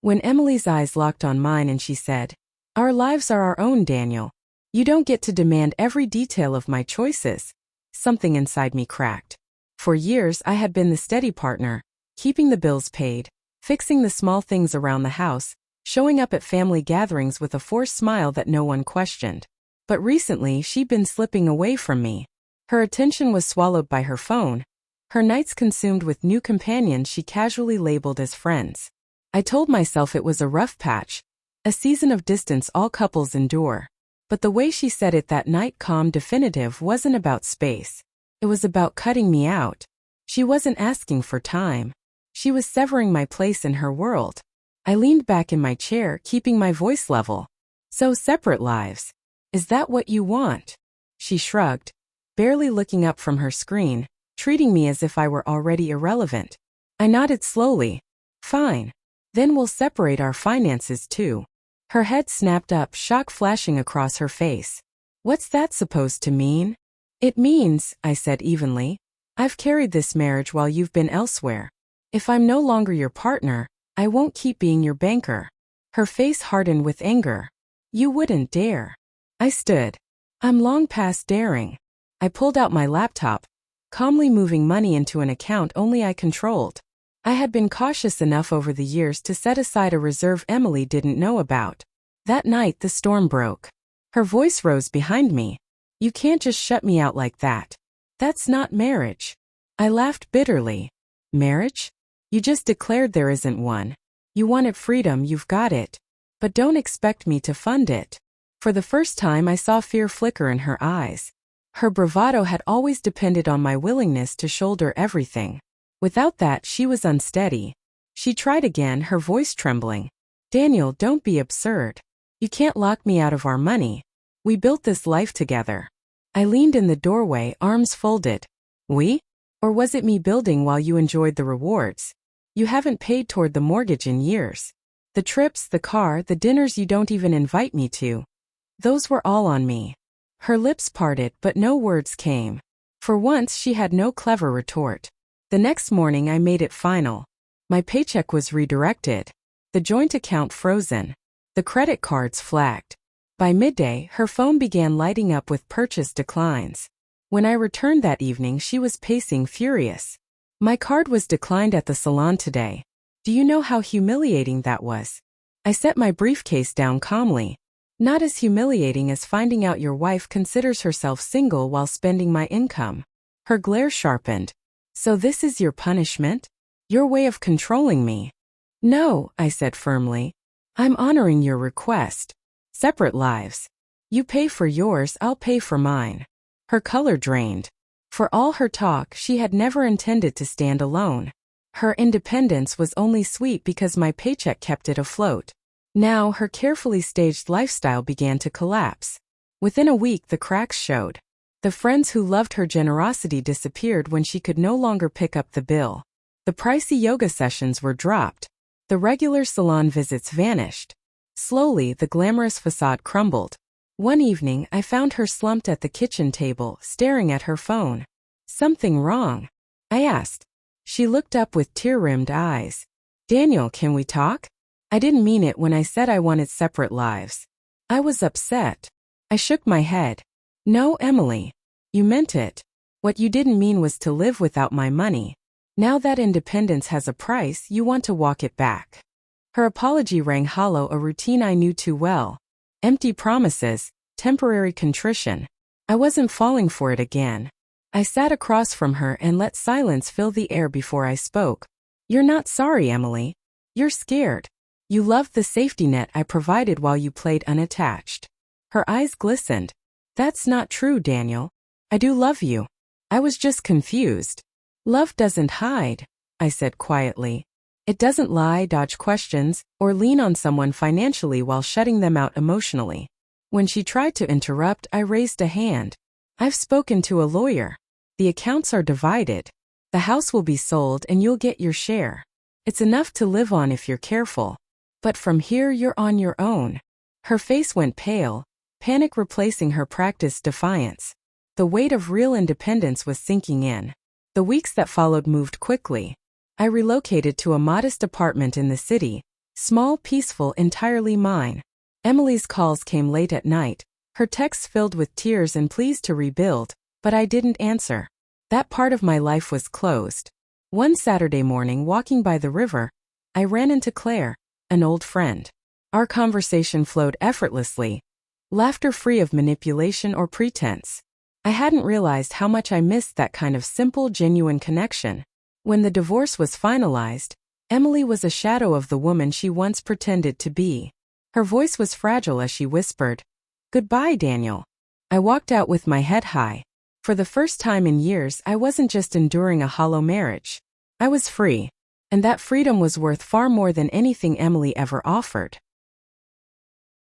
When Emily's eyes locked on mine and she said, "Our lives are our own, Daniel. You don't get to demand every detail of my choices." Something inside me cracked. For years I had been the steady partner, keeping the bills paid, fixing the small things around the house, showing up at family gatherings with a forced smile that no one questioned. But recently she'd been slipping away from me. Her attention was swallowed by her phone, her nights consumed with new companions she casually labeled as friends. I told myself it was a rough patch, a season of distance all couples endure. But the way she said it that night, calm, definitive, wasn't about space. It was about cutting me out. She wasn't asking for time. She was severing my place in her world. I leaned back in my chair, keeping my voice level. "So, separate lives. Is that what you want?" She shrugged, barely looking up from her screen, treating me as if I were already irrelevant. I nodded slowly. "Fine. Then we'll separate our finances too." Her head snapped up, shock flashing across her face. "What's that supposed to mean?" "It means," I said evenly, "I've carried this marriage while you've been elsewhere. If I'm no longer your partner, I won't keep being your banker." Her face hardened with anger. "You wouldn't dare." I stood. "I'm long past daring." I pulled out my laptop, calmly moving money into an account only I controlled. I had been cautious enough over the years to set aside a reserve Emily didn't know about. That night the storm broke. Her voice rose behind me. "You can't just shut me out like that. That's not marriage." I laughed bitterly. "Marriage? You just declared there isn't one. You wanted freedom, you've got it. But don't expect me to fund it." For the first time I saw fear flicker in her eyes. Her bravado had always depended on my willingness to shoulder everything. Without that, she was unsteady. She tried again, her voice trembling. "Daniel, don't be absurd. You can't lock me out of our money. We built this life together." I leaned in the doorway, arms folded. "We? Or was it me building while you enjoyed the rewards? You haven't paid toward the mortgage in years. The trips, the car, the dinners you don't even invite me to. Those were all on me." Her lips parted, but no words came. For once she had no clever retort. The next morning I made it final. My paycheck was redirected. The joint account frozen. The credit cards flagged. By midday, her phone began lighting up with purchase declines. When I returned that evening, she was pacing, furious. "My card was declined at the salon today. Do you know how humiliating that was?" I set my briefcase down calmly. "Not as humiliating as finding out your wife considers herself single while spending my income." Her glare sharpened. "So this is your punishment? Your way of controlling me?" "No," I said firmly. "I'm honoring your request. Separate lives. You pay for yours, I'll pay for mine." Her color drained. For all her talk, she had never intended to stand alone. Her independence was only sweet because my paycheck kept it afloat. Now her carefully staged lifestyle began to collapse. Within a week the cracks showed. The friends who loved her generosity disappeared when she could no longer pick up the bill. The pricey yoga sessions were dropped. The regular salon visits vanished. Slowly, the glamorous facade crumbled. One evening, I found her slumped at the kitchen table, staring at her phone. "Something wrong?" I asked. She looked up with tear-rimmed eyes. "Daniel, can we talk?" I didn't mean it when I said I wanted separate lives. I was upset. I shook my head. "No, Emily. You meant it. What you didn't mean was to live without my money. Now that independence has a price, you want to walk it back." Her apology rang hollow, a routine I knew too well. Empty promises, temporary contrition. I wasn't falling for it again. I sat across from her and let silence fill the air before I spoke. "You're not sorry, Emily. You're scared. You loved the safety net I provided while you played unattached." Her eyes glistened. "That's not true, Daniel. I do love you. I was just confused." "Love doesn't hide," I said quietly. "It doesn't lie, dodge questions, or lean on someone financially while shutting them out emotionally." When she tried to interrupt, I raised a hand. "I've spoken to a lawyer. The accounts are divided. The house will be sold and you'll get your share. It's enough to live on if you're careful. But from here you're on your own." Her face went pale, panic replacing her practiced defiance. The weight of real independence was sinking in. The weeks that followed moved quickly. I relocated to a modest apartment in the city, Small, peaceful, entirely mine. Emily's calls came late at night, her texts filled with tears and pleas to rebuild, but I didn't answer. That part of my life was closed. One Saturday morning, walking by the river, I ran into Claire, an old friend. Our conversation flowed effortlessly, laughter free of manipulation or pretense. I hadn't realized how much I missed that kind of simple, genuine connection. When the divorce was finalized, Emily was a shadow of the woman she once pretended to be. Her voice was fragile as she whispered, "Goodbye, Daniel." I walked out with my head high. For the first time in years, I wasn't just enduring a hollow marriage. I was free. And that freedom was worth far more than anything Emily ever offered.